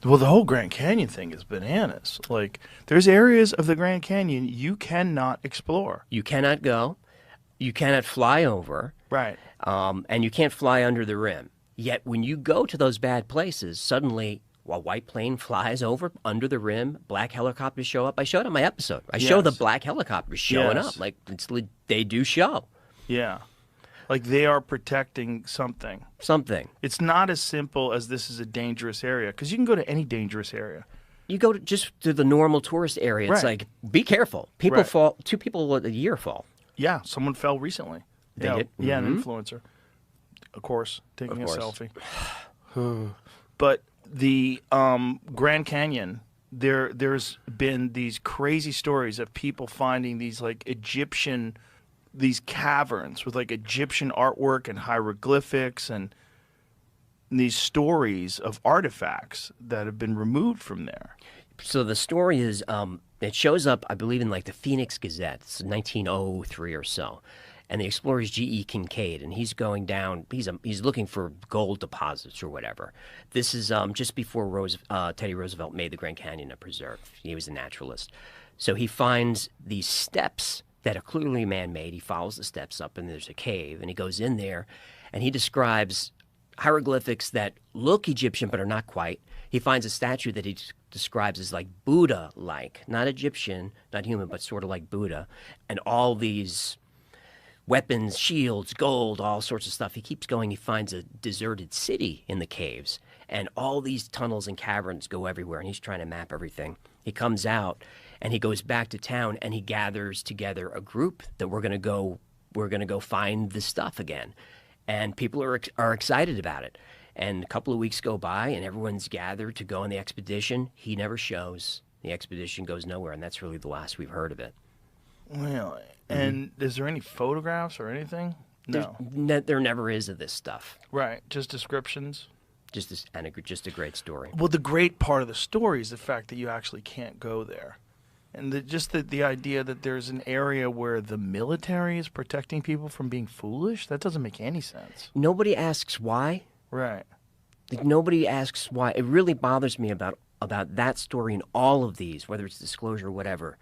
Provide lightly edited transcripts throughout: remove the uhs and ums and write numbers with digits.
Well, the whole Grand Canyon thing is bananas. Like, there's areas of the Grand Canyon you cannot explore. You cannot go, you cannot fly over, Right. and you can't fly under the rim. Yet when you go to those bad places, suddenly a white plane flies over under the rim, black helicopters show up. I showed on my episode. I show the Yes. black helicopters showing Yes. up. Like they do show Yeah. Like they are protecting something. something. It's not as simple as this is a dangerous area because you can go to any dangerous area. You go to just to the normal tourist area. It's Right. like be careful. People Right. fall. 2 people a year fall. Yeah, someone fell recently. They yeah, did? yeah, an influencer, of course, taking Of a course. selfie. But the Grand Canyon, there's been these crazy stories of people finding these like Egyptian, these caverns with like Egyptian artwork and hieroglyphics and these stories of artifacts that have been removed from there. So the story is, it shows up, I believe, in like the Phoenix Gazette. It's 1903 or so, and the explorer is G.E. Kincaid, and he's going down. He's looking for gold deposits or whatever. This is just before Teddy Roosevelt made the Grand Canyon a preserve. He was a naturalist, so he finds these steps that are clearly man-made. He follows the steps up, and there's a cave, and he goes in there, and he describes hieroglyphics that look Egyptian but are not quite. He finds a statue that he describes as like Buddha-like, not Egyptian, not human, but sort of like Buddha, and all these weapons, shields, gold, all sorts of stuff. He keeps going. He finds a deserted city in the caves, and all these tunnels and caverns go everywhere, and he's trying to map everything. He comes out, and he goes back to town, and he gathers together a group that we're going to go find the stuff again. And people are excited about it. And a couple of weeks go by, and everyone's gathered to go on the expedition. He never shows. The expedition goes nowhere, and that's really the last we've heard of it. Well, and is there any photographs or anything? No. There never is of this stuff. Right, just descriptions. Just a great story. Well, the great part of the story is the fact that you actually can't go there. And the idea that there's an area where the military is protecting people from being foolish, that doesn't make any sense. Nobody asks why. Right. Like, nobody asks why. It really bothers me about that story and all of these, whether it's disclosure or whatever.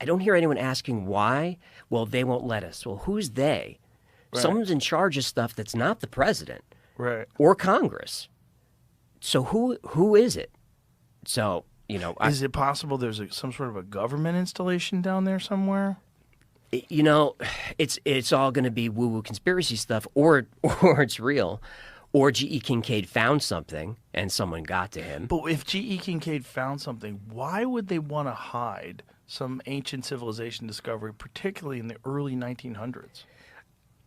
I don't hear anyone asking why. Well, they won't let us. Well, who's they? Right. Someone's in charge of stuff that's not the president Right. or Congress. So who is it? So, Is it possible there's some sort of a government installation down there somewhere? It's all going to be woo-woo conspiracy stuff, or it's real, or G.E. Kincaid found something and someone got to him. But if G.E. Kincaid found something, why would they want to hide some ancient civilization discovery, particularly in the early 1900s?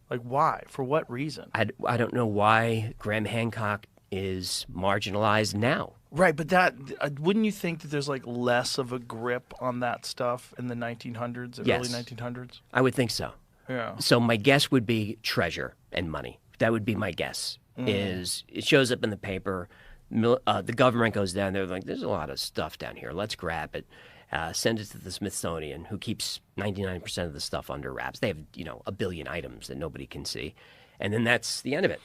Like, why? For what reason? I don't know why Graham Hancock is marginalized now. Right, but that wouldn't you think that there's like less of a grip on that stuff in the 1900s, the Yes. early 1900s? I would think so. Yeah. So my guess would be treasure and money. That would be my guess. Is it shows up in the paper, the government goes down there like, there's a lot of stuff down here. Let's grab it, send it to the Smithsonian, who keeps 99% of the stuff under wraps. They have a billion items that nobody can see, and then that's the end of it.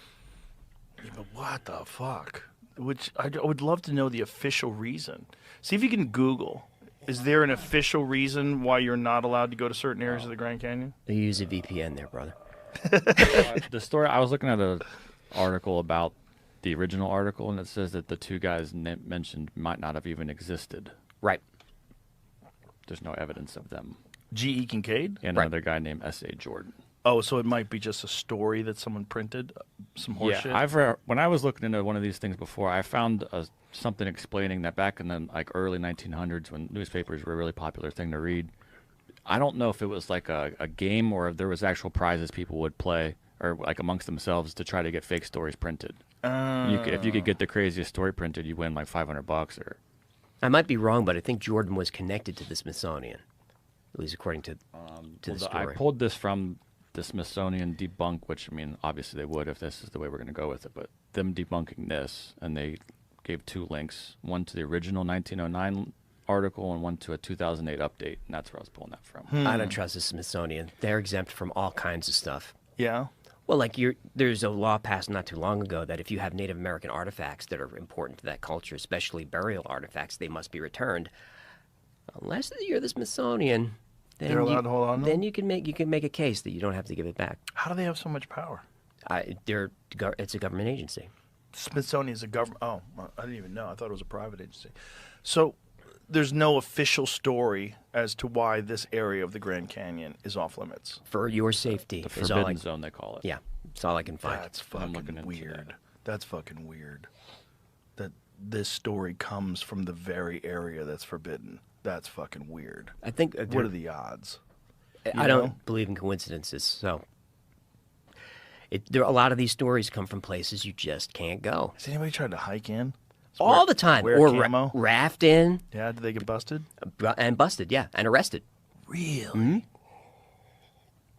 Yeah, but what the fuck? Which I would love to know the official reason. See if you can Google. Is there an official reason why you're not allowed to go to certain areas of the Grand Canyon? They use a VPN there, brother. The story, I was looking at an article about the original article, and it says that the two guys mentioned might not have even existed. Right. There's no evidence of them. G.E. Kincaid? And Right. another guy named S.A. Jordan. Oh, so it might be just a story that someone printed? Some horseshit? Yeah, when I was looking into one of these things before, I found something explaining that back in the early 1900s, when newspapers were a really popular thing to read, I don't know if it was like a game or if there was actual prizes people would play or like amongst themselves to try to get fake stories printed. If you could get the craziest story printed, you win like $500 or. I might be wrong, but I think Jordan was connected to the Smithsonian, at least according to the story. I pulled this from the Smithsonian debunk, which, I mean, obviously they would if this is the way we're going to go with it, but them debunking this, and they gave two links, one to the original 1909 article and one to a 2008 update, and that's where I was pulling that from. I don't trust the Smithsonian. They're exempt from all kinds of stuff. Yeah? Well, like there's a law passed not too long ago that if you have Native American artifacts that are important to that culture, especially burial artifacts, they must be returned. Unless you're the Smithsonian, then They're allowed to hold on to then them? you can make a case that you don't have to give it back. How do they have so much power? It's a government agency. Smithsonian is a government. Oh, well, I didn't even know. I thought it was a private agency. So there's no official story as to why this area of the Grand Canyon is off limits. For your safety, The is all forbidden zone, they call it. Yeah, it's all I can find. That's I'm looking fucking into weird. that. That's fucking weird. That this story comes from the very area that's forbidden. That's fucking weird. I think What are the odds? I know? don't believe in coincidences, so a lot of these stories come from places you just can't go Has anybody tried to hike in? all the time, wear or camo? raft in Yeah, did they get busted? and busted, yeah, and arrested. Really?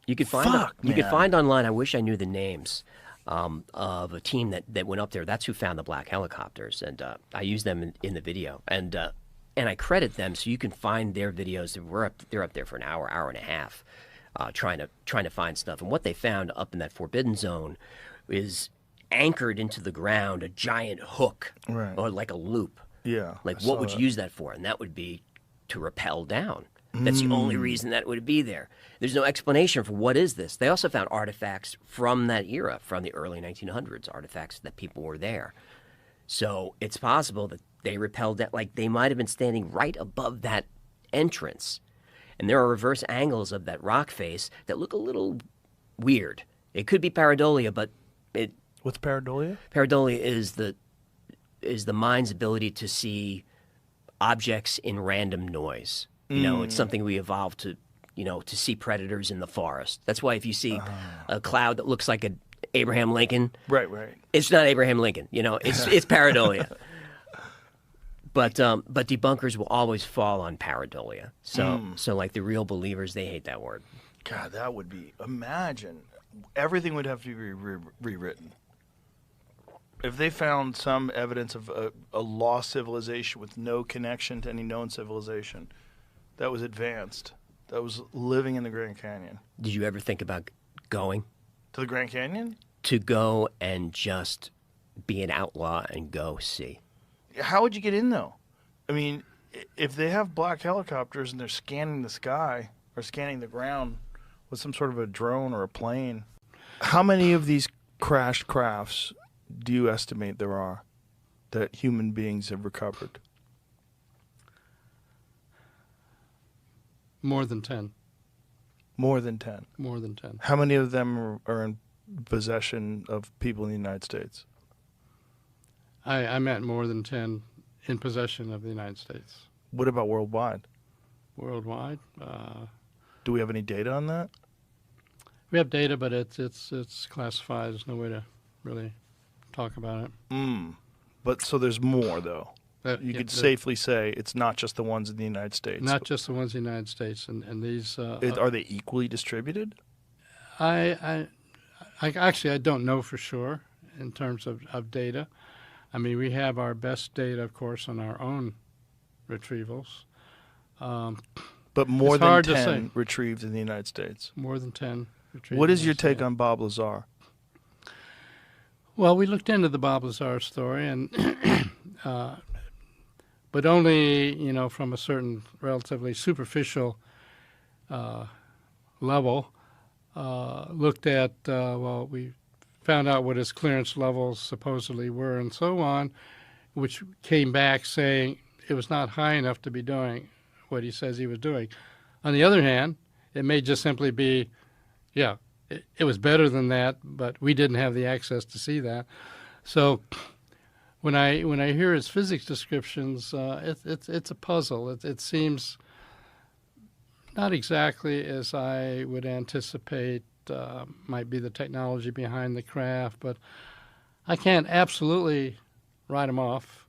You could find Fuck, you could man. find online. I wish I knew the names of a team that went up there. That's who found the black helicopters, and I used them in the video, and I credit them. So you can find their videos. They're up there for an hour and a half, trying to find stuff. And what they found up in that forbidden zone is anchored into the ground a giant hook, Right. or like a loop. Yeah. Like, I what saw would that. you use that for? And that would be to rappel down. That's the only reason that would be there. There's no explanation for what is this. They also found artifacts from that era, from the early 1900s, artifacts that people were there. So it's possible that they rappelled that, like they might have been standing right above that entrance. And there are reverse angles of that rock face that look a little weird. It could be pareidolia, but What's pareidolia? pareidolia is the mind's ability to see objects in random noise. You know, it's something we evolved to, to see predators in the forest. That's why if you see a cloud that looks like a Abraham Lincoln, Right. it's not Abraham Lincoln. It's pareidolia. But debunkers will always fall on pareidolia. So like the real believers, they hate that word. God, that would be. Imagine. Everything would have to be rewritten. If they found some evidence of a lost civilization with no connection to any known civilization that was advanced, that was living in the Grand Canyon. Did you ever think about going? To the Grand Canyon? To go and just be an outlaw and go see? How would you get in, though? I mean, if they have black helicopters and they're scanning the sky or scanning the ground with some sort of a drone or a plane, how many of these crashed crafts do you estimate there are that human beings have recovered? More than 10. More than 10. More than 10. How many of them are in possession of people in the United States? I meant more than 10 in possession of the United States. What about worldwide? Worldwide, Do we have any data on that? we have data, but it's classified. There's no way to really talk about it. But so there's more, though. You could safely say it's not just the ones in the United States. Not just the ones in the United States, and these. Are they equally distributed? I actually I don't know for sure in terms of data. I mean, we have our best data, of course, on our own retrievals. But more It's than hard to 10 say. retrieved in the United States. More than 10 retrievals. What is your take yeah. on Bob Lazar? Well, we looked into the Bob Lazar story, and but only from a certain relatively superficial level. Looked at we found out what his clearance levels supposedly were, and so on, which came back saying it was not high enough to be doing what he says he was doing. On the other hand, it may just simply be, it was better than that, but we didn't have the access to see that. So when I hear his physics descriptions, it's a puzzle. It seems not exactly as I would anticipate might be the technology behind the craft, but I can't absolutely write him off.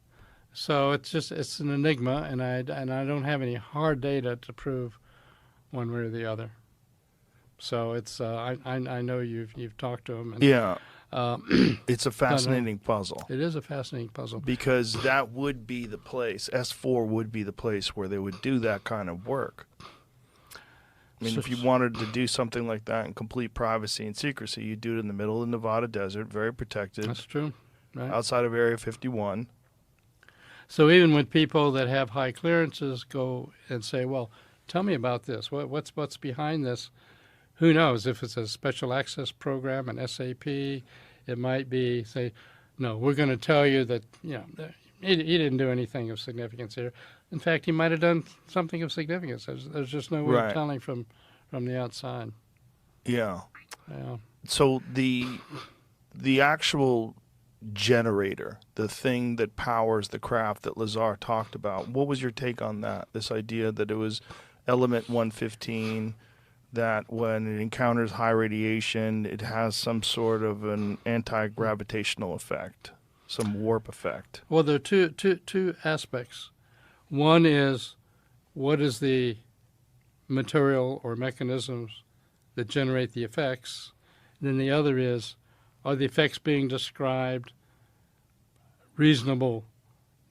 So it's an enigma, and I don't have any hard data to prove one way or the other. So it's I know you've talked to him. And, Yeah. It's a fascinating puzzle. It is a fascinating puzzle. Because that would be the place, S4 would be the place where they would do that kind of work. I mean, if you wanted to do something like that in complete privacy and secrecy, you'd do it in the middle of the Nevada desert, very protected. That's true. Right. Outside of Area 51. So even when people that have high clearances go and say, well, tell me about this. What's behind this? Who knows? If it's a special access program, an SAP, it might be, say, no, we're going to tell you that, he didn't do anything of significance here. In fact, he might have done something of significance. There's just no way of telling from the outside. Yeah. Yeah. So the actual generator, the thing that powers the craft that Lazar talked about, what was your take on that? This idea that it was element 115, that when it encounters high radiation, it has some sort of an anti-gravitational effect, some warp effect. Well, there are two aspects. One is, what is the material or mechanisms that generate the effects? And then the other is, are the effects being described reasonable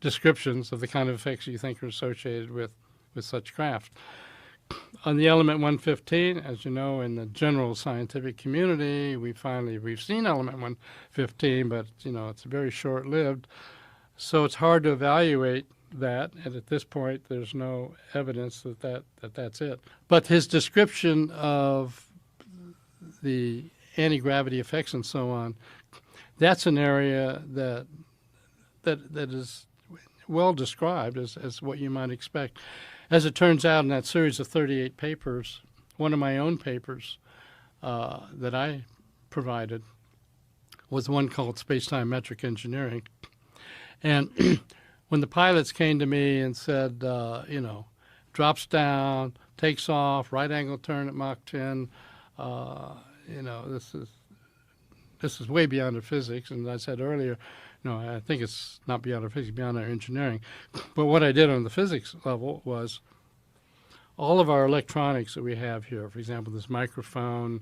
descriptions of the kind of effects you think are associated with such craft? On the element 115, as you know, in the general scientific community, we've seen element 115, but it's very short-lived. So it's hard to evaluate that, and at this point, there's no evidence that's it. But his description of the anti-gravity effects and so on, that's an area that is well described as what you might expect. As it turns out, in that series of 38 papers, one of my own papers that I provided was one called Space-Time Metric Engineering. And when the pilots came to me and said, drops down, takes off, right angle turn at Mach 10, this is way beyond our physics. And I said earlier, I think it's not beyond our physics, beyond our engineering. But what I did on the physics level was all of our electronics that we have here, for example, this microphone,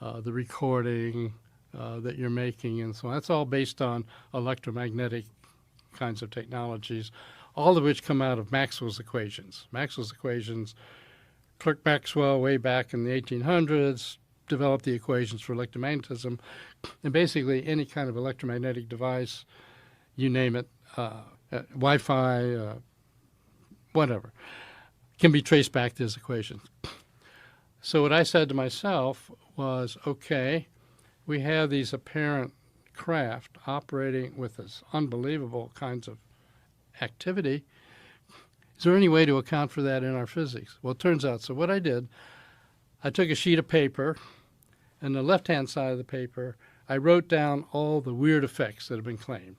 the recording that you're making, and so on, that's all based on electromagnetic kinds of technologies, all of which come out of Maxwell's equations. Maxwell's equations, Clerk Maxwell way back in the 1800s developed the equations for electromagnetism, and basically any kind of electromagnetic device, you name it, Wi-Fi, whatever, can be traced back to his equations. So what I said to myself was, okay, we have these apparent craft operating with this unbelievable kinds of activity. Is there any way to account for that in our physics? Well, it turns out. So what I did, I took a sheet of paper, and the left-hand side of the paper, I wrote down all the weird effects that have been claimed.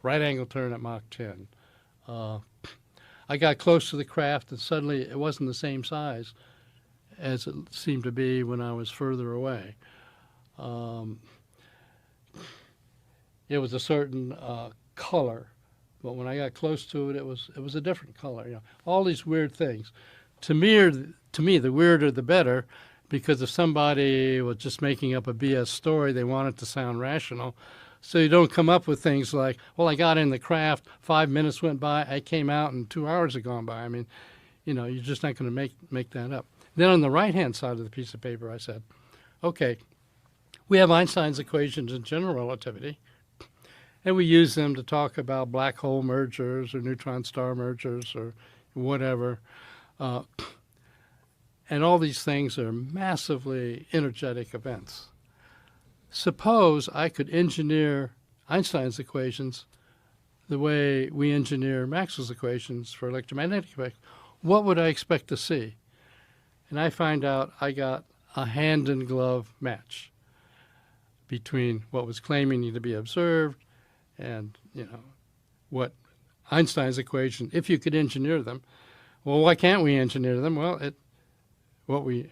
Right angle turn at Mach 10. I got close to the craft, and suddenly it wasn't the same size as it seemed to be when I was further away. It was a certain color, but when I got close to it, it was a different color. All these weird things. To me, the weirder the better, because if somebody was just making up a BS story, they want it to sound rational. So you don't come up with things like, well, I got in the craft, 5 minutes went by, I came out, and 2 hours had gone by. I mean, you're just not going to make that up. Then on the right-hand side of the piece of paper, I said, okay, we have Einstein's equations in general relativity, and we use them to talk about black hole mergers or neutron star mergers or whatever. And all these things are massively energetic events. Suppose I could engineer Einstein's equations the way we engineer Maxwell's equations for electromagnetic effects. What would I expect to see? And I find out I got a hand-in-glove match between what was claiming to be observed and, what Einstein's equation, if you could engineer them. Well, why can't we engineer them? Well, what we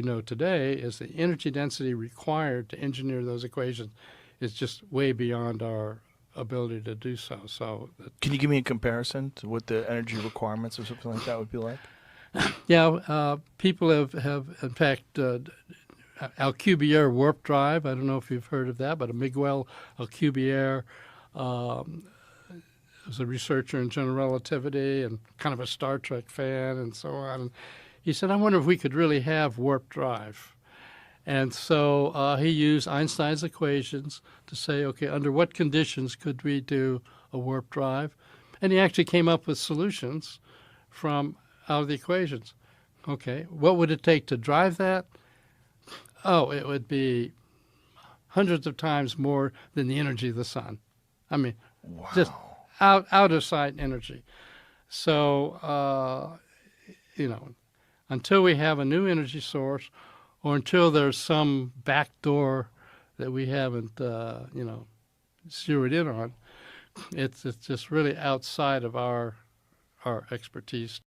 know today is the energy density required to engineer those equations is just way beyond our ability to do so. So, can you give me a comparison to what the energy requirements or something like that would be like? Yeah, people have in fact Alcubierre warp drive. I don't know if you've heard of that, but a Miguel Alcubierre was a researcher in general relativity and kind of a Star Trek fan and so on. he said, I wonder if we could really have warp drive. And so he used Einstein's equations to say, okay, under what conditions could we do a warp drive? And he actually came up with solutions from out of the equations. Okay, what would it take to drive that? Oh, it would be hundreds of times more than the energy of the sun. I mean, just out of sight energy. So, until we have a new energy source, or until there's some back door that we haven't, zeroed in on, it's just really outside of our expertise.